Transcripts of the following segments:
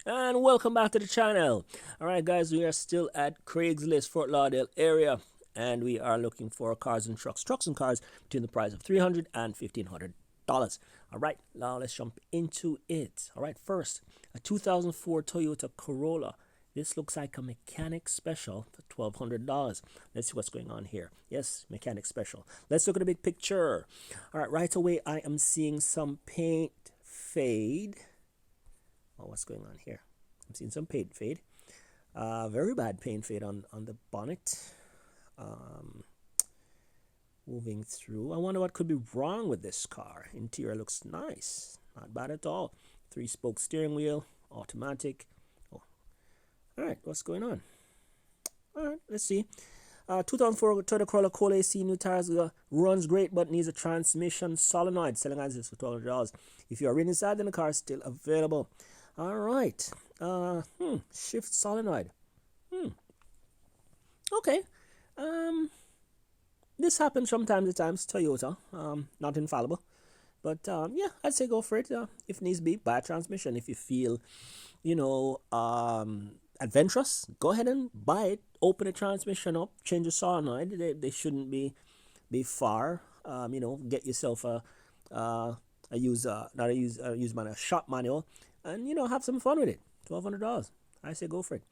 And welcome back to the channel. Alright guys, we are still at Craigslist, Fort Lauderdale area, and we are looking for cars and trucks and cars between the price of $300 and $1,500. Alright, now let's jump into it. Alright, first, a 2004 Toyota Corolla. This looks like a mechanic special for $1,200. Let's see what's going on here. Yes, mechanic special. Let's look at the big picture. Alright, right away I am seeing some paint fade. Oh, what's going on here? I'm seeing some paint fade. Very bad paint fade on the bonnet. Moving through. I wonder what could be wrong with this car. Interior looks nice. Not bad at all. 3-spoke steering wheel. Automatic. Oh. Alright, what's going on? Alright, let's see. 2004 Toyota Corolla Cold AC, new tires, runs great but needs a transmission solenoid. Selling as this for $1200. If you are really inside, then the car is still available. All right. Shift solenoid. Okay. This happens from time to time. Toyota. Not infallible. But yeah, I'd say go for it. If needs be, buy a transmission. If you feel, adventurous, go ahead and buy it. Open the transmission up, change the solenoid. They shouldn't be far. Get yourself a shop manual, and have some fun with it. $1,200. I say go for it.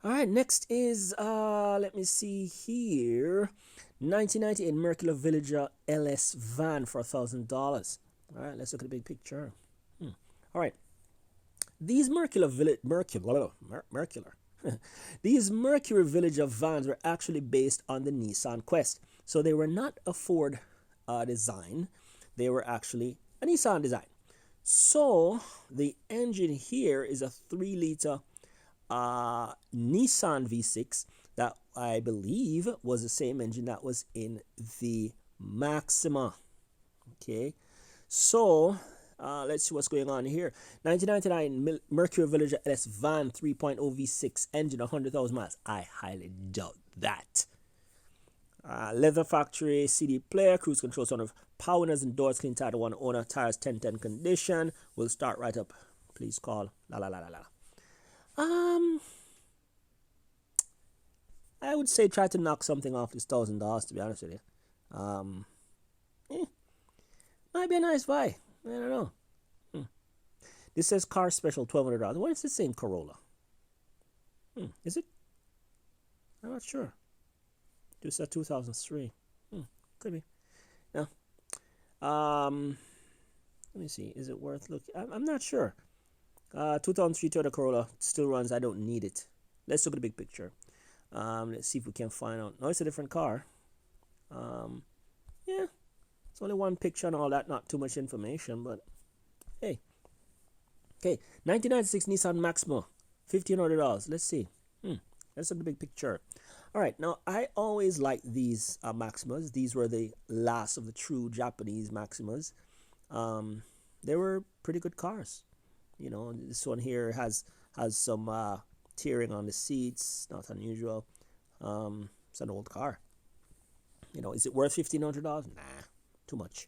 All right, next is let me see here, 1998 Mercury Villager LS van for $1,000. All right, let's look at the big picture. All right, these these Mercury Villager vans were actually based on the Nissan Quest, so they were not a Ford design. They were actually a Nissan design. So the engine here is a 3-liter Nissan V6 that I believe was the same engine that was in the Maxima. Okay, so let's see what's going on here. 1999 Mercury Villager LS van 3.0 V6 engine, 100,000 miles. I highly doubt that. Leather factory, CD player, cruise control, sound of power windows and doors, clean title, one owner, tires 1010 condition. We'll start right up. Please call. I would say try to knock something off this $1,000, to be honest with you. Might be a nice buy. I don't know. This says car special $1,200. What is the same Corolla? Is it? I'm not sure. This is 2003. Could be. Now, let me see. Is it worth looking? I'm not sure. 2003 Toyota Corolla still runs. I don't need it. Let's look at the big picture. Let's see if we can find out. No, it's a different car. Yeah, it's only one picture and all that. Not too much information, but hey. Okay, 1996 Nissan Maxima, $1,500. Let's see. Let's look at the big picture. All right, now I always liked these Maximas. These were the last of the true Japanese Maximas. They were pretty good cars. This one here has some tearing on the seats. Not unusual. It's an old car. Is it worth $1,500? Nah, too much.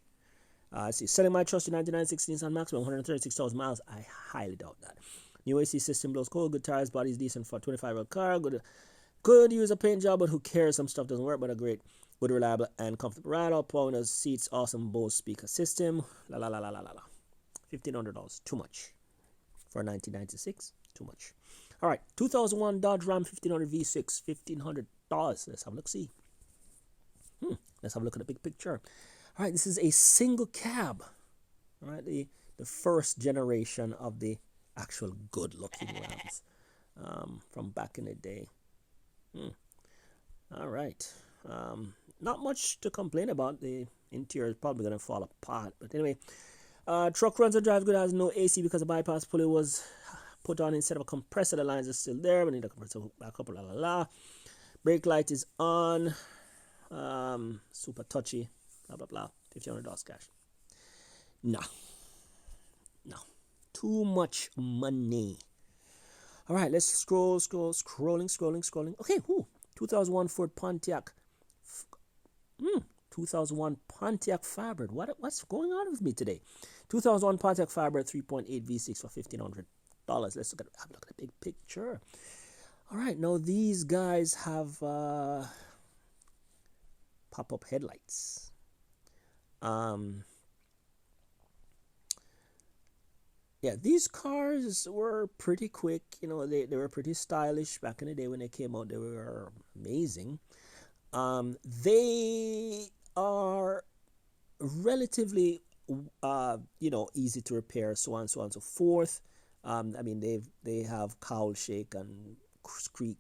Let's see. Selling my trusty 1996 Nissan Maxima, 136,000 miles. I highly doubt that. New AC system blows cold. Good tires. Body's decent for a 25-year-old car. Good use a paint job, but who cares? Some stuff doesn't work, but a good, reliable, and comfortable ride. All power windows, seats, awesome Bose speaker system. $1,500. Too much. For 1996, too much. All right, 2001 Dodge Ram 1500 V6, $1,500. Let's have a look. See. Let's have a look at the big picture. All right, this is a single cab. All right, the first generation of the actual good-looking Rams from back in the day. All right. Not much to complain about. The interior is probably going to fall apart. But anyway, truck runs and drives good. Has no AC because the bypass pulley was put on instead of a compressor. The lines are still there. We need a compressor back up. Brake light is on. Super touchy. Blah, blah, blah. $1,500 cash. No. Too much money. All right, let's scrolling. Okay, 2001 Ford Pontiac. 2001 Pontiac Firebird. What's going on with me today? 2001 Pontiac Firebird 3.8 V6 for $1,500. Let's have a look at the big picture. All right, now these guys have pop-up headlights. Yeah, these cars were pretty quick. You know, they were pretty stylish back in the day when they came out. They were amazing. They are relatively, easy to repair, so on, so on, so forth. I mean, they have cowl shake and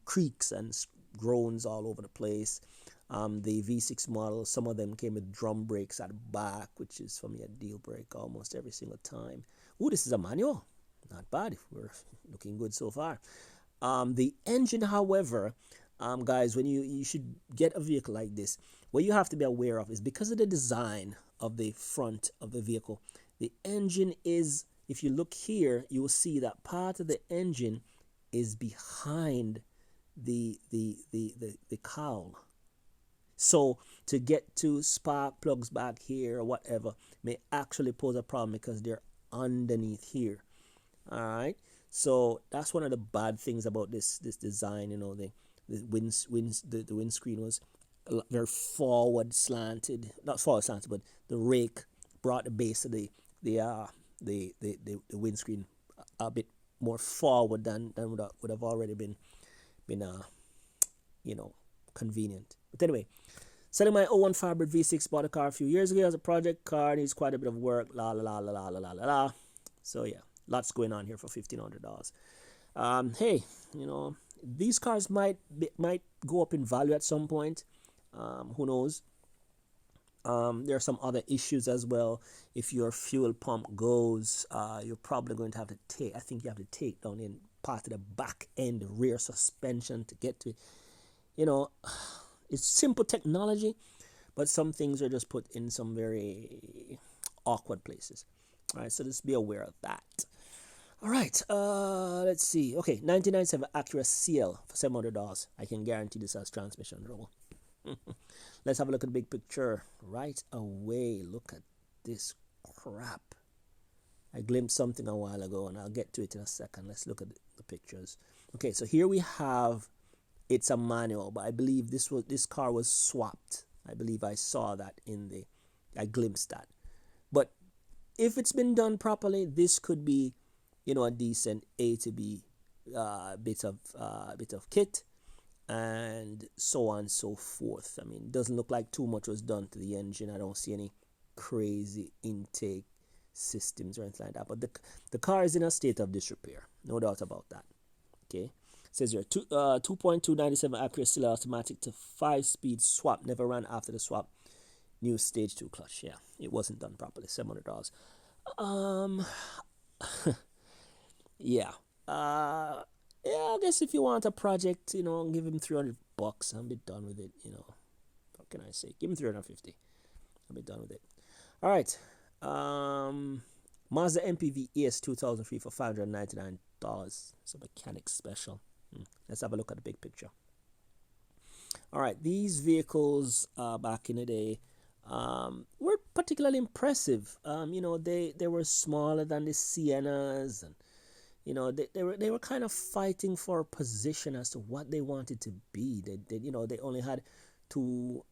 creaks and groans all over the place. The V6 model, some of them came with drum brakes at the back, which is for me a deal breaker almost every single time. Ooh, this is a manual. Not bad. We're looking good so far. The engine, however, guys, when you should get a vehicle like this, what you have to be aware of is because of the design of the front of the vehicle, the engine is, if you look here, you will see that part of the engine is behind the cowl. So to get to spark plugs back here or whatever may actually pose a problem because they're underneath here. All right, so that's one of the bad things about this design. You know, the windscreen was very forward slanted, not forward slanted, but the rake brought the base of the windscreen a bit more forward than would have already been convenient. But anyway, selling my 01 Firebird V6, bought a car a few years ago as a project car. Needs quite a bit of work. La la la la la la la la. So yeah, lots going on here for $1,500. Hey, these cars might go up in value at some point. Who knows? There are some other issues as well. If your fuel pump goes, you're probably going to have to take. I think you have to take down in part of the back end, the rear suspension to get to it. It's simple technology, but some things are just put in some very awkward places. All right, so just be aware of that. All right, let's see. Okay, 1997 Acura CL for $700. I can guarantee this has transmission trouble. Let's have a look at the big picture right away. Look at this crap. I glimpsed something a while ago, and I'll get to it in a second. Let's look at the pictures. Okay, so here we have, it's a manual, but I believe this car was swapped. I believe I saw that I glimpsed that. But if it's been done properly, this could be, a decent A to B bit of kit, and so on and so forth. I mean, it doesn't look like too much was done to the engine. I don't see any crazy intake systems or anything like that. But the car is in a state of disrepair, no doubt about that. Okay, it says here 2.297 Acura CL automatic to 5-speed swap, never ran after the swap. New stage 2 clutch. Yeah, it wasn't done properly. $700. Yeah. I guess if you want a project, give him $300. I'll be done with it. What can I say? Give him $350. I'll be done with it. All right. Mazda MPV ES 2003 for $599. It's a mechanic special. Let's have a look at the big picture. All right, these vehicles back in the day were particularly impressive. They were smaller than the Siennas, and they were kind of fighting for a position as to what they wanted to be. They only had two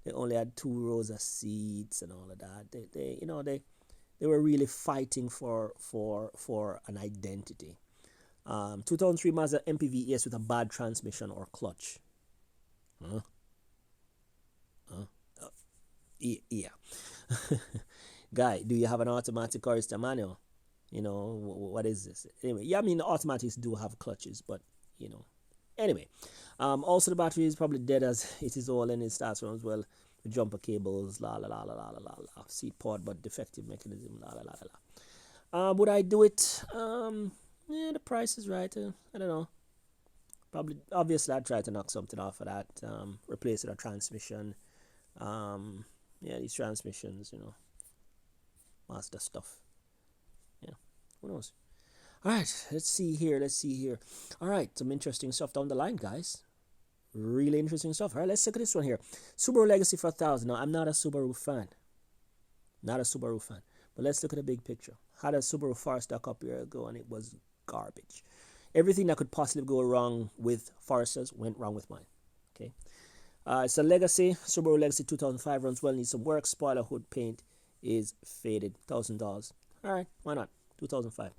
they only had 2 rows of seats and all of that. They were really fighting for an identity. 2003 Mazda MPV ES with a bad transmission or clutch. Yeah. Guy, do you have an automatic or is it a manual? What is this? Anyway, yeah, I mean, the automatics do have clutches, but, Anyway, also the battery is probably dead as it is all, and it starts from as well. The jumper cables, la la la la la la la la. Seat pod, but defective mechanism, la la la la la. Would I do it? Yeah, the price is right. I don't know. Probably, obviously, I'd try to knock something off of that. Replace it with a transmission. Yeah, these transmissions, Mazda stuff. Yeah, who knows? All right, let's see here. All right, some interesting stuff down the line, guys. Really interesting stuff. All right, let's look at this one here. Subaru Legacy for $1,000. Now, I'm not a Subaru fan. But let's look at the big picture. Had a Subaru Forester a couple years ago and it was garbage. Everything that could possibly go wrong with Foresters went wrong with mine. Okay. It's a Legacy, Subaru Legacy 2005, runs well, needs some work. Spoiler, hood paint is faded. $1,000. All right, why not? 2005.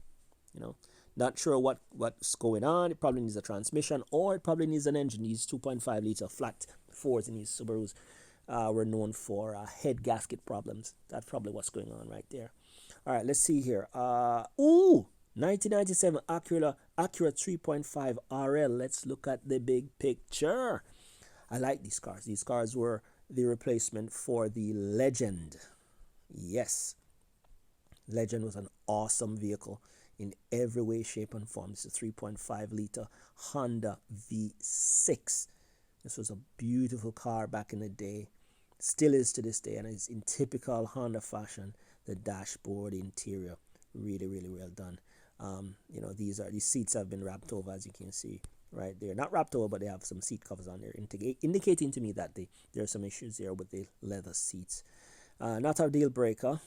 You know, not sure what's going on. It probably needs a transmission or it probably needs an engine. These 2.5 liter flat fours in these Subarus were known for head gasket problems. That's probably what's going on right there. All right, let's see here. 1997 Acura 3.5 RL. Let's look at the big picture. I like these cars. These cars were the replacement for the Legend. Yes. Legend was an awesome vehicle in every way, shape, and form. This is a 3.5 liter Honda V6. This was a beautiful car back in the day. Still is to this day, and it's in typical Honda fashion. The dashboard, interior, really, really well done. You know, these seats have been wrapped over, as you can see right there. Not wrapped over, but they have some seat covers on there, indicating to me that there are some issues there with the leather seats. Not our deal breaker.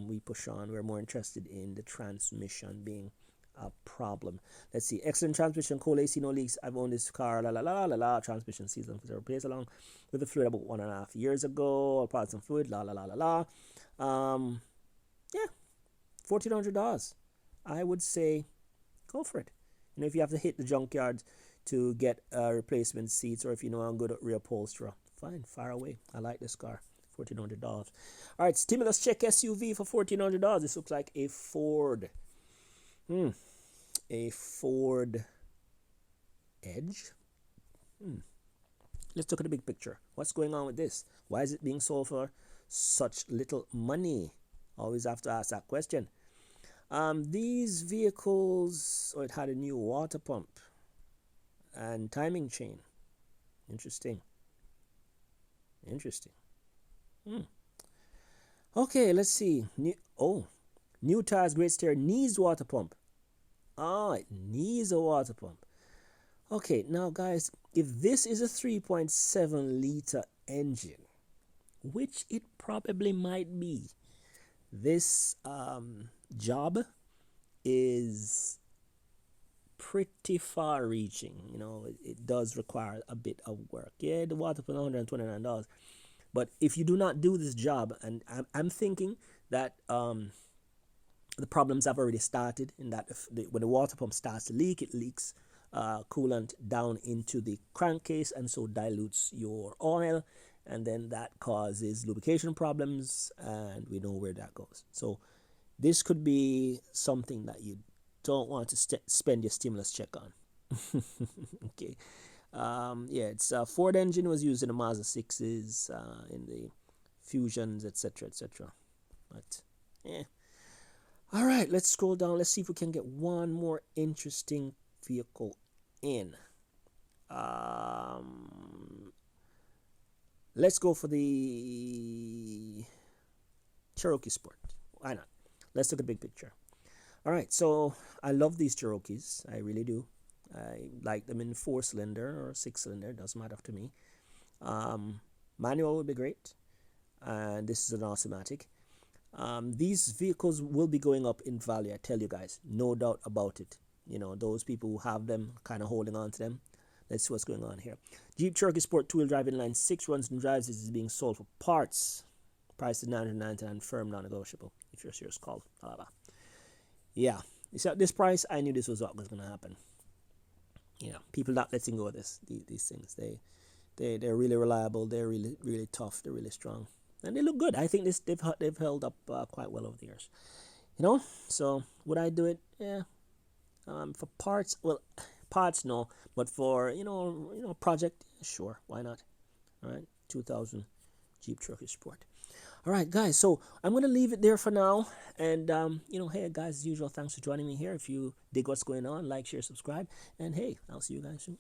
We push on. We're more interested in the transmission being a problem. Let's see. Excellent transmission, cold AC, no leaks. I've owned this car. Transmission season for replaced along with the fluid about 1.5 years ago. All parts and fluid. Yeah, $1,400. I would say go for it. You know, if you have to hit the junkyard to get replacement seats, or if you know I'm good at reupholsterer, fine, fire away. I like this car. $1,400. All right, stimulus check SUV for $1,400. This looks like a Ford. A Ford Edge. Let's look at the big picture. What's going on with this? Why is it being sold for such little money? Always have to ask that question. These vehicles, it had a new water pump and timing chain. Interesting. Okay, let's see. New tires, great steer, needs water pump. It needs a water pump. Okay, now guys, if this is a 3.7 liter engine, which it probably might be, this job is pretty far reaching. You know, it does require a bit of work. Yeah, the water pump $129. But if you do not do this job, and I'm thinking that the problems have already started, in that when the water pump starts to leak, it leaks coolant down into the crankcase and so dilutes your oil, and then that causes lubrication problems, and we know where that goes. So this could be something that you don't want to spend your stimulus check on. Okay. Yeah, it's Ford engine was used in the Mazda 6s, in the Fusions, etc., etc. But yeah. All right, let's scroll down. Let's see if we can get one more interesting vehicle in. Let's go for the Cherokee Sport. Why not? Let's look at the big picture. All right, so I love these Cherokees. I really do. I like them in 4-cylinder or 6-cylinder. Doesn't matter to me. Manual would be great. And this is an automatic. These vehicles will be going up in value, I tell you guys. No doubt about it. You know, those people who have them, kind of holding on to them. Let's see what's going on here. Jeep Cherokee Sport 2-wheel drive inline 6 runs and drives. This is being sold for parts. Price is $999, firm, non-negotiable. If you're serious, call. Yeah. You see, at this price, I knew this was what was going to happen. You know, people not letting go of these things. They're really reliable. They're really, really tough. They're really strong. And they look good. I think they've held up quite well over the years. You know, so would I do it? Yeah. For parts, well, parts no, but for you know project, sure, why not? All right, 2000 Jeep Cherokee Sport. All right, guys. So I'm gonna leave it there for now. And you know, hey guys, as usual, thanks for joining me here. If you dig what's going on, like, share, subscribe, and hey, I'll see you guys soon.